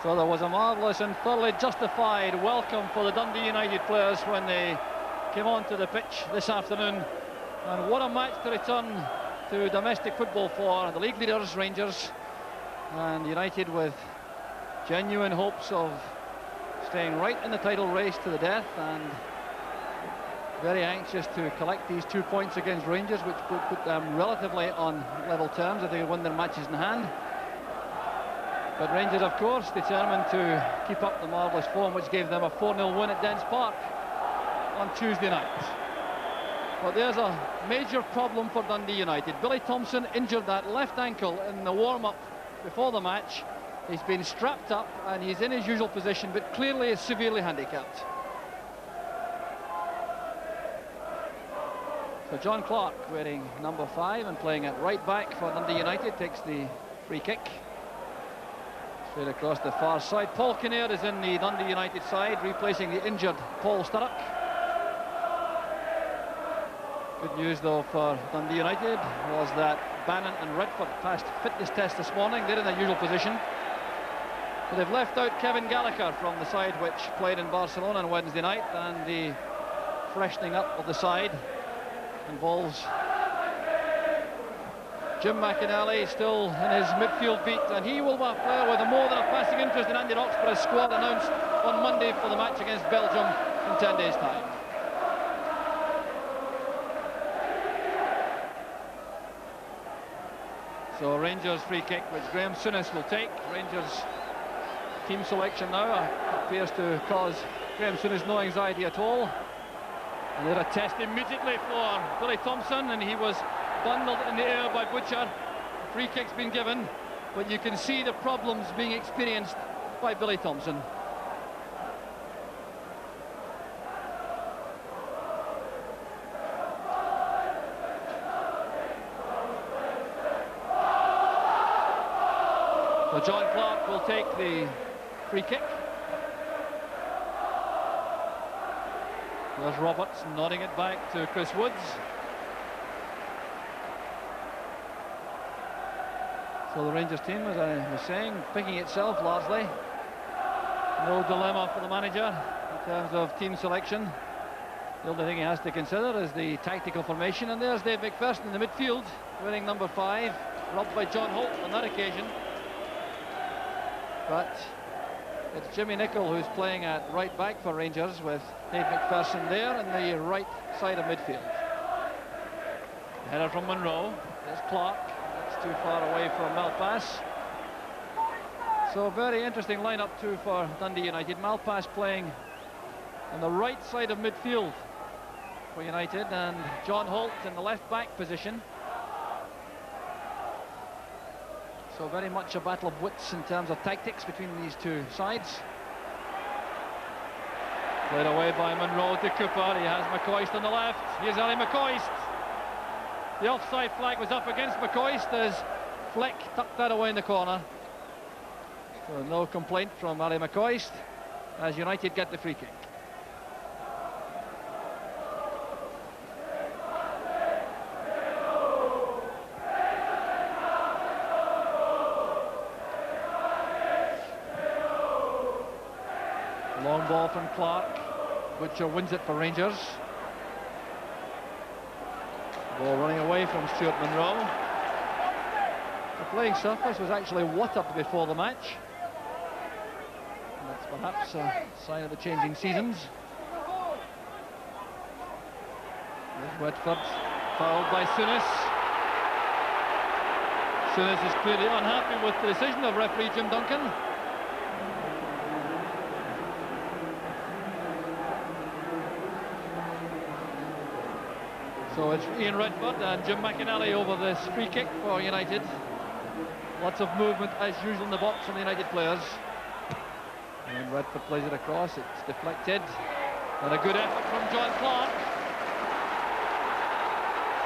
So there was a marvellous and thoroughly justified welcome for the Dundee United players when they came onto the pitch this afternoon. And what a match to return to domestic football for the league leaders, Rangers, and United with genuine hopes of staying right in the title race to the death, and very anxious to collect these 2 points against Rangers, which would put them relatively on level terms if they win their matches in hand. But Rangers, of course, determined to keep up the marvellous form which gave them a 4-0 win at Dens Park on Tuesday night. But there's a major problem for Dundee United. Billy Thompson injured that left ankle in the warm-up before the match. He's been strapped up and he's in his usual position, but clearly is severely handicapped. So John Clark, wearing number 5 and playing at right back for Dundee United, takes the free kick. Straight across the far side. Paul Kinnaird is in the Dundee United side, replacing the injured Paul Sturrock. Good news though for Dundee United was that Bannon and Redford passed fitness test this morning. They're in their usual position. But they've left out Kevin Gallagher from the side which played in Barcelona on Wednesday night, and the freshening up of the side involves Jim McInally still in his midfield beat, and he will be a player with more than a passing interest in Andy Roxburgh's squad announced on Monday for the match against Belgium in 10 days' time. So Rangers free kick, which Graham Souness will take. Rangers team selection now appears to cause Graham Souness no anxiety at all. And they're a test immediately for Billy Thompson, and he was bundled in the air by Butcher. The free kick's been given, but you can see the problems being experienced by Billy Thompson. So John Clark will take the free kick. There's Roberts nodding it back to Chris Woods. So the Rangers team, as I was saying, picking itself largely. No dilemma for the manager in terms of team selection. The only thing he has to consider is the tactical formation. And there's Dave McPherson in the midfield, wearing number 5, robbed by John Holt on that occasion. But it's Jimmy Nicholl who's playing at right back for Rangers, with Dave McPherson there in the right side of midfield. Header from Monroe. There's Clark. That's too far away from Malpass. So a very interesting lineup too for Dundee United. Malpass playing on the right side of midfield for United, and John Holt in the left back position. So very much a battle of wits in terms of tactics between these two sides. Played away by Monroe to Cooper. He has McCoist on the left. Here's Ali McCoist. The offside flag was up against McCoist as Fleck tucked that away in the corner. So no complaint from Ali McCoist as United get the free kick. Long ball from Clark. Butcher wins it for Rangers. Ball running away from Stuart Monroe. The playing surface was actually watered before the match. That's perhaps a sign of the changing seasons. There's Redford, fouled by Souness. Souness is clearly unhappy with the decision of referee Jim Duncan. So it's Ian Redford and Jim McInally over this free kick for United. Lots of movement as usual in the box from the United players. And Redford plays it across, it's deflected. And a good effort from John Clark.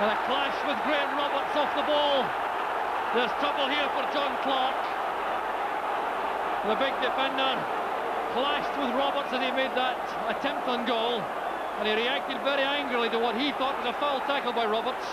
And a clash with Graham Roberts off the ball. There's trouble here for John Clark. The big defender clashed with Roberts as he made that attempt on goal. And he reacted very angrily to what he thought was a foul tackle by Roberts.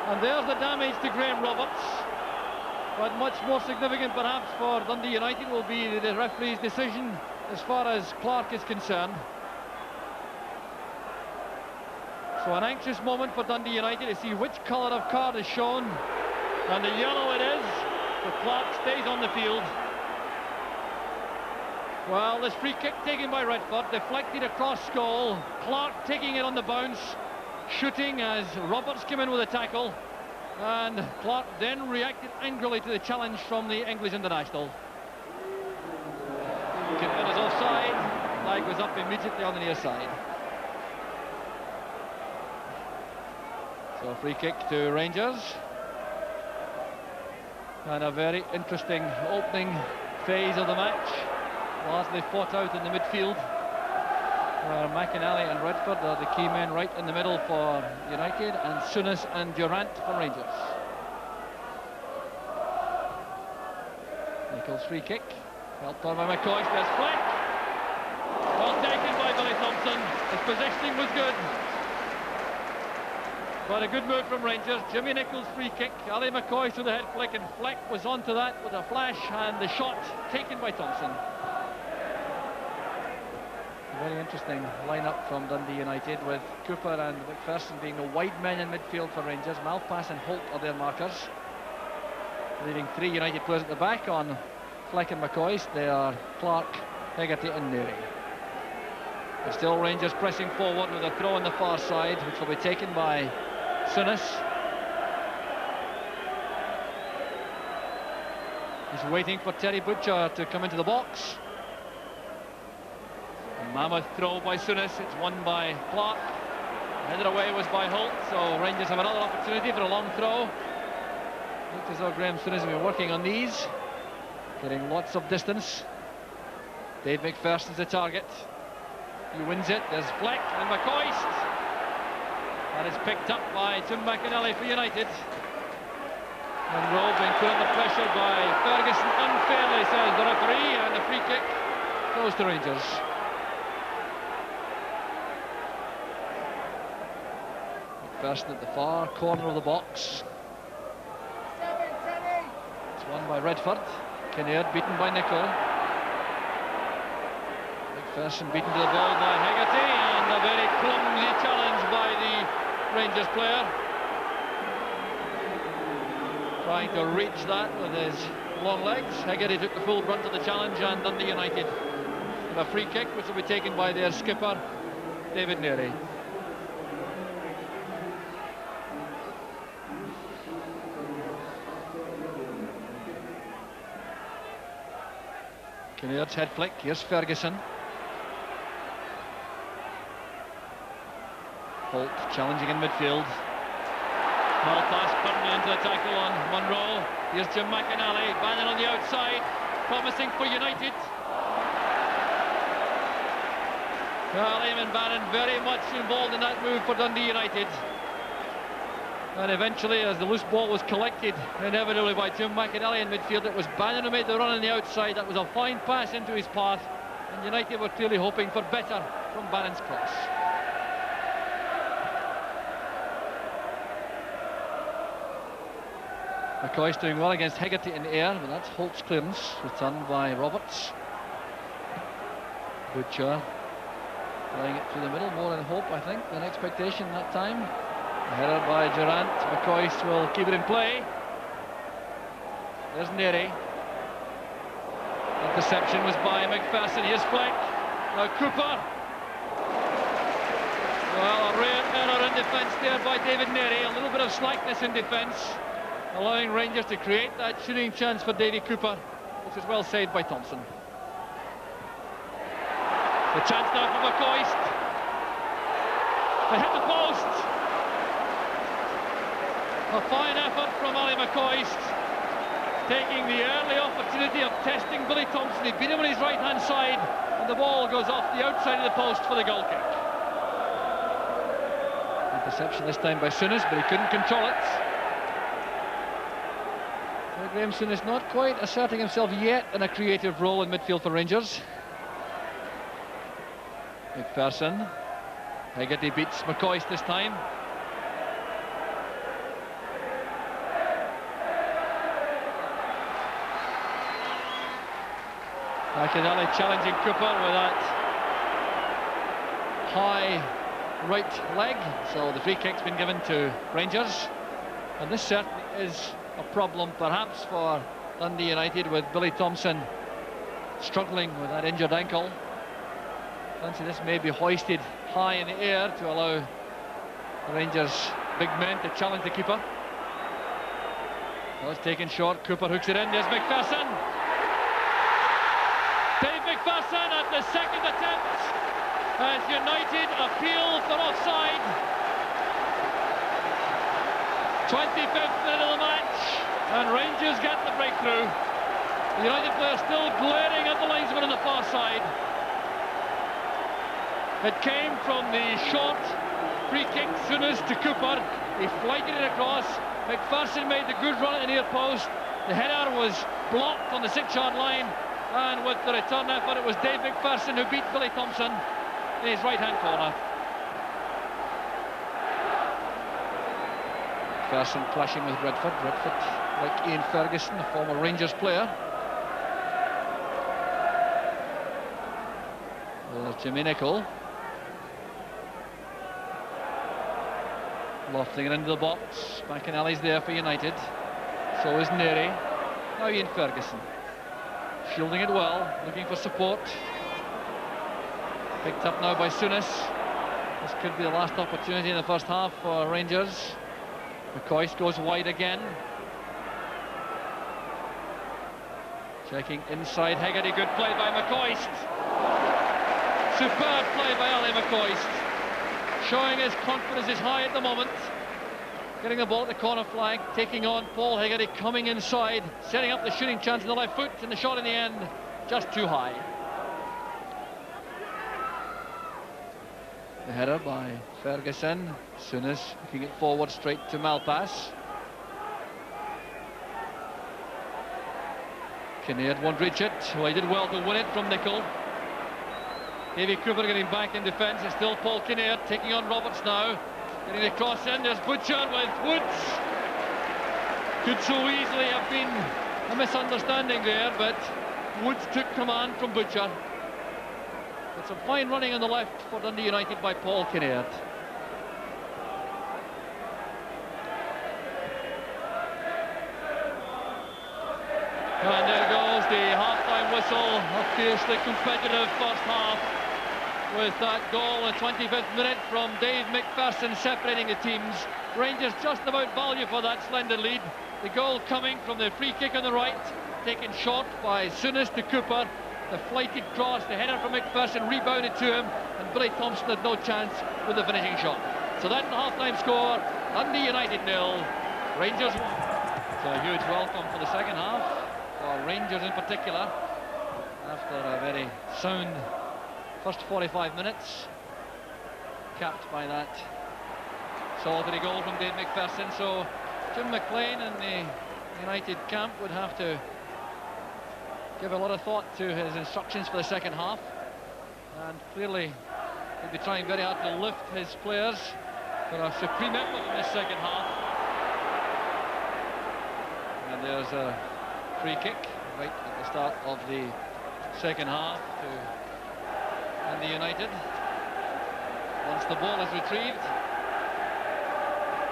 And there's the damage to Graham Roberts. But much more significant perhaps for Dundee United will be the referee's decision as far as Clark is concerned. So an anxious moment for Dundee United to see which colour of card is shown, and the yellow it is, so Clark stays on the field. Well, this free kick taken by Redford, deflected across goal, Clark taking it on the bounce, shooting as Roberts came in with a tackle, and Clark then reacted angrily to the challenge from the English international. Kinnaird is offside, flag was up immediately on the near side. So free kick to Rangers. And a very interesting opening phase of the match, largely fought out in the midfield, where McInally and Redford are the key men right in the middle for United, and Souness and Durant for Rangers. Nichols' free kick, helped on by McCoy. There's Fleck. Well taken by Billy Thompson. His positioning was good, but a good move from Rangers. Jimmy Nichols' free kick, Ali McCoy through the head flick, and Fleck was onto that with a flash, and the shot taken by Thompson. A very interesting lineup from Dundee United, with Cooper and McPherson being the wide men in midfield for Rangers. Malpass and Holt are their markers, leaving three United players at the back on Fleck and McCoy. They are Clark, Hegarty and Neary. But still Rangers pressing forward with a throw on the far side, which will be taken by Souness. He's waiting for Terry Butcher to come into the box. A mammoth throw by Souness. It's won by Clark. Headed away was by Holt, so Rangers have another opportunity for a long throw. Looked as though Graham Souness has been working on these, getting lots of distance. Dave McPherson's the target. He wins it. There's Fleck and McCoist. That is picked up by Tim McInally for United. Monroe being put under pressure by Ferguson unfairly, says the referee, and the free kick goes to Rangers. McPherson at the far corner of the box. It's won by Redford. Kinnaird beaten by Nicholl. McPherson beaten to the ball by Hegarty, and a very clumsy challenge by the Rangers player, trying to reach that with his long legs. Hegarty took the full brunt of the challenge, and Dundee United have a free kick which will be taken by their skipper David Neary. Kinnairds head flick. Here's Ferguson. Holt challenging in midfield. Malpass putting into the tackle on Monroe. Here's Jim McInally. Bannon on the outside, promising for United. Well, Eamon Bannon very much involved in that move for Dundee United. And eventually, as the loose ball was collected inevitably by Jim McInally in midfield, it was Bannon who made the run on the outside. That was a fine pass into his path, and United were clearly hoping for better from Bannon's cross. McCoy's doing well against Hegarty in the air, but that's Holt's clearance, returned by Roberts. Butcher playing it through the middle, more in hope, I think, than expectation that time. A header by Durant. McCoy will keep it in play. There's Neary. Interception was by McPherson. Here's Fleck. Now Cooper. Well, a rare error in defence there by David Neary. A little bit of slackness in defence, allowing Rangers to create that shooting chance for Davy Cooper, which is well saved by Thompson. The chance now for McCoist. They hit the post. A fine effort from Ali McCoist, taking the early opportunity of testing Billy Thompson. He beat him on his right-hand side, and the ball goes off the outside of the post for the goal kick. Interception this time by Souness, but he couldn't control it. Graham Souness not quite asserting himself yet in a creative role in midfield for Rangers. McPherson. Hegarty beats McCoist this time. McInally challenging Cooper with that high right leg, so the free kick's been given to Rangers, and this certainly is a problem perhaps for Dundee United, with Billy Thompson struggling with that injured ankle. Fancy this may be hoisted high in the air to allow the Rangers big men to challenge the keeper. Well, it's taken short, Cooper hooks it in, there's McPherson. Dave McPherson at the second attempt as United appeal for offside. 25th minute of the match, and Rangers get the breakthrough. The United player still glaring at the linesman on the far side. It came from the short free kick, Souness to Cooper. He flighted it across. McPherson made the good run at the near post. The header was blocked on the 6-yard line, and with the return effort, it was Dave McPherson who beat Billy Thompson in his right-hand corner. McPherson clashing with Redford. Redford, like Ian Ferguson, a former Rangers player. There's Jimmy Nicholl. Lofting it into the box. McInally's there for United. So is Neary. Now Ian Ferguson. Shielding it well, looking for support. Picked up now by Souness. This could be the last opportunity in the first half for Rangers. McCoist goes wide again. Checking inside Hegarty, good play by McCoist. Superb play by Ali McCoist. Showing his confidence is high at the moment. Getting the ball at the corner flag, taking on Paul Hegarty, coming inside, setting up the shooting chance in the left foot, and the shot in the end just too high. The header by Ferguson. Souness looking it forward straight to Malpass. Kinnaird won't reach it. Well, he did well to win it from Nicholl. Davy Cooper getting back in defence. It's still Paul Kinnaird taking on Roberts now. Getting the cross in. There's Butcher with Woods. Could so easily have been a misunderstanding there, but Woods took command from Butcher. But some fine running on the left for Dundee United by Paul Kinnaird. And there goes the half-time whistle. A fiercely competitive first half, with that goal in the 25th minute from Dave McPherson separating the teams. Rangers just about value for that splendid lead. The goal coming from the free kick on the right, taken short by Souness to Cooper. The flighted cross, the header from McPherson rebounded to him, and Billy Thompson had no chance with the finishing shot. So that's the half-time score. Dundee United 0, Rangers 1. So a huge welcome for the second half, for Rangers in particular, after a very sound first 45 minutes, capped by that solitary goal from Dave McPherson. So Jim McLean and the United camp would have to give a lot of thought to his instructions for the second half, and clearly he'll be trying very hard to lift his players for a supreme effort in this second half. And there's a free kick right at the start of the second half to Dundee United. Once the ball is retrieved,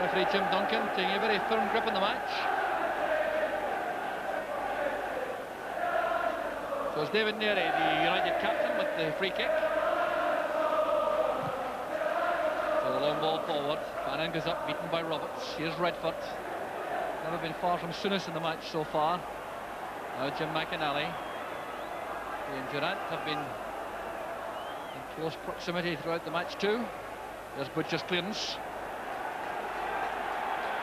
referee Jim Duncan taking a very firm grip on the match. So it's David Neary, the United captain, with the free kick. So the long ball forward. Bannon goes up, beaten by Roberts. Here's Redford. Never been far from Souness in the match so far. Now Jim McInally. He and Durant have been in close proximity throughout the match too. There's Butcher's clearance.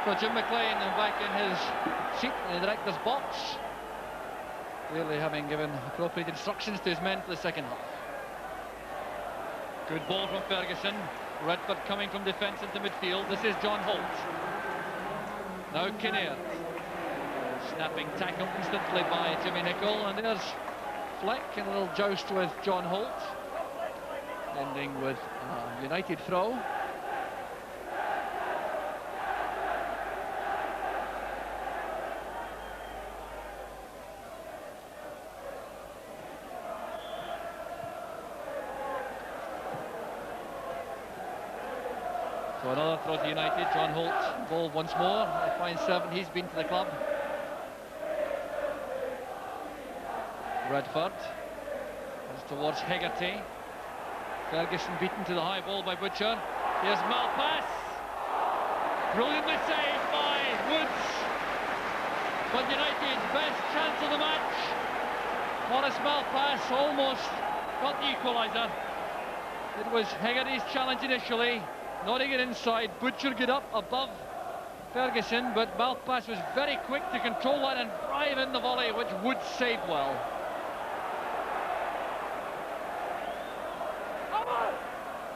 So Jim McLean back in his seat in the director's box, clearly having given appropriate instructions to his men for the second half. Good ball from Ferguson. Redford coming from defence into midfield. This is John Holt. Now Kinnaird. Snapping tackle instantly by Jimmy Nicholl, and there's Fleck in a little joust with John Holt, ending with a United throw. So another throw to United. John Holt involved once more. A fine servant he's been to the club. Redford is towards Hegarty. Ferguson beaten to the high ball by Butcher. Here's Malpass. Brilliantly saved by Woods. But United's best chance of the match. Maurice Malpass almost got the equaliser. It was Hegarty's challenge initially, nodding it inside. Butcher got up above Ferguson, but Malpass was very quick to control that and drive in the volley, which Woods saved well.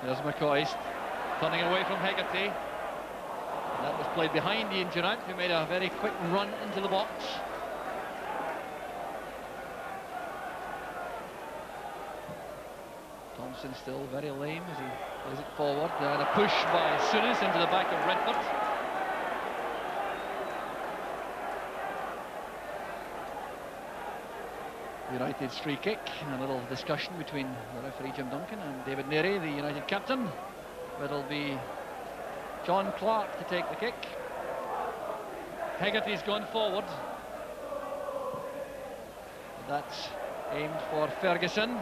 There's McCoist turning away from Hegarty. That was played behind Ian Durrant, who made a very quick run into the box. Thompson still very lame as he plays it forward. And a push by Souness into the back of Redford. United's free kick. A little discussion between the referee Jim Duncan and David Neary, the United captain. It'll be John Clark to take the kick. Hegarty's gone forward. That's aimed for Ferguson.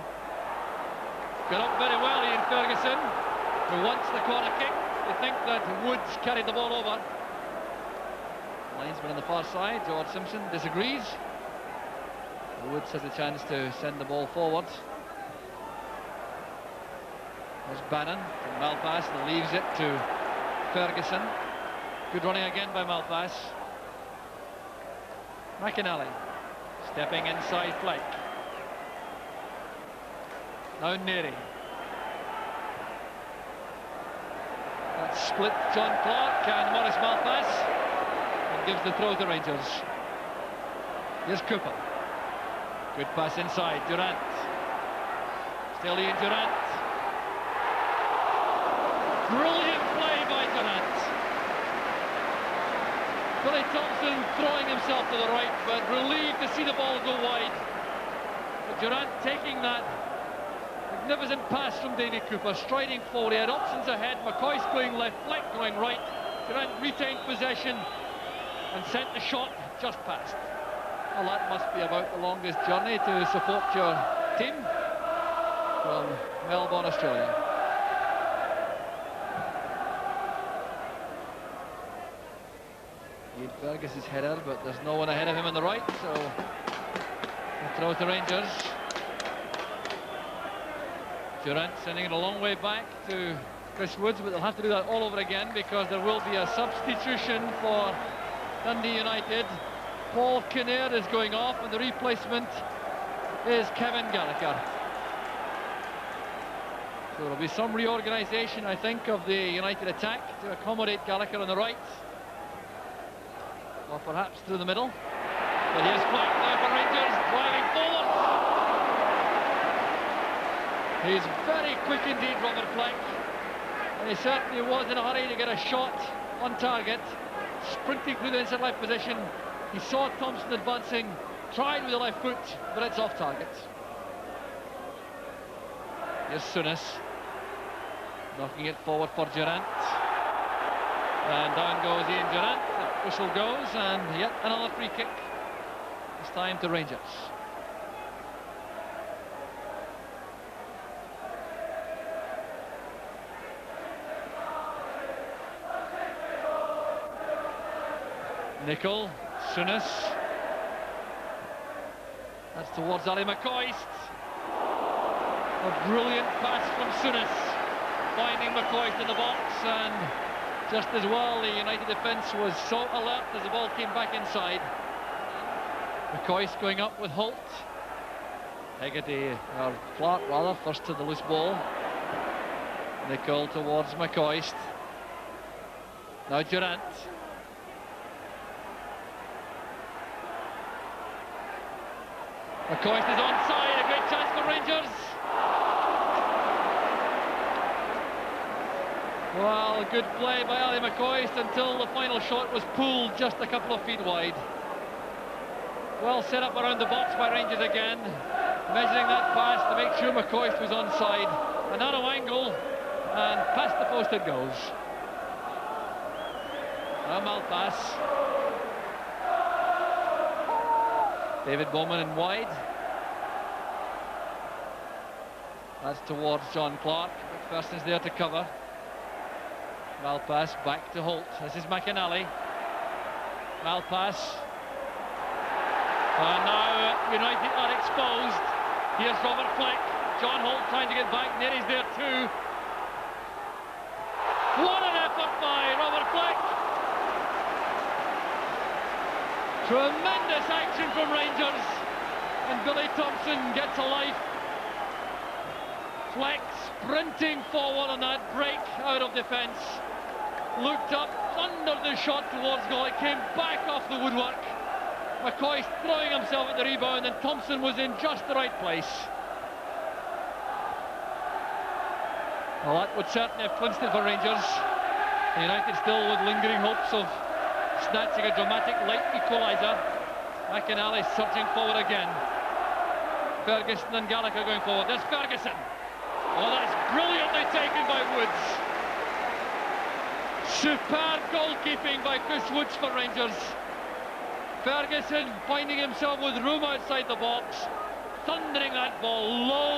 Got up very well, Ian Ferguson, who wants the corner kick. They think that Woods carried the ball over. Linesman on the far side, George Simpson, disagrees. Woods has a chance to send the ball forward. There's Bannon from Malpass, that leaves it to Ferguson. Good running again by Malpass. McInally stepping inside flank. Now Neary. That's split John Clark and Maurice Malpass, and gives the throw to Rangers. Here's Cooper. Good pass inside, Durrant. Still Ian Durrant. Brilliant play by Durrant. Billy Thompson throwing himself to the right, but relieved to see the ball go wide. But Durrant taking that magnificent pass from Davy Cooper, striding forward. He had options ahead. McCoist going left, Fleck going right. Durrant retained possession and sent the shot just past. Well, that must be about the longest journey to support your team from Melbourne, Australia. Ian Fergus is header, but there's no one ahead of him on the right, so a throw to Rangers. Durrant sending it a long way back to Chris Woods, but they'll have to do that all over again because there will be a substitution for Dundee United. Paul Kinnaird is going off, and the replacement is Kevin Gallagher. So there'll be some reorganisation, I think, of the United attack to accommodate Gallagher on the right, or perhaps through the middle. But here's Fleck now for Rangers, driving forward. He's very quick indeed, Robert Fleck, and he certainly was in a hurry to get a shot on target, sprinting through the inside left position. He saw Thompson advancing, tried with the left foot, but it's off target. Here's Souness, knocking it forward for Durrant. And down goes Ian Durrant, the whistle goes, and yet another free kick, this time to Rangers. Nicol, Souness. That's towards Ali McCoist. A brilliant pass from Souness, finding McCoist in the box, and just as well the United defence was so alert as the ball came back inside. McCoist going up with Holt. Hegarty, or Clark rather, first to the loose ball. Nicol towards McCoist. Now Durrant. McCoist is onside, a great chance for Rangers. Well, good play by Ali McCoist until the final shot was pulled just a couple of feet wide. Well set up around the box by Rangers again, measuring that pass to make sure McCoist was onside. A narrow angle, and past the post it goes. A Malpass. David Bowman in wide. That's towards John Clark. McPherson's there to cover. Malpass back to Holt. This is McInally. Malpass. And now United are exposed. Here's Robert Fleck. John Holt trying to get back. Neary's there too. What an effort by Robert Fleck. Tremendous action from Rangers. And Billy Thompson gets a life. Fleck sprinting forward on that break out of defence. Looked up, thundered the shot towards goal. It came back off the woodwork. McCoy throwing himself at the rebound, and Thompson was in just the right place. Well, that would certainly have clinched it for Rangers. United still with lingering hopes of snatching a dramatic light equaliser. McInally surging forward again. Ferguson and Gallagher going forward. There's Ferguson. Oh, that's brilliantly taken by Woods. Superb goalkeeping by Chris Woods for Rangers. Ferguson finding himself with room outside the box, thundering that ball low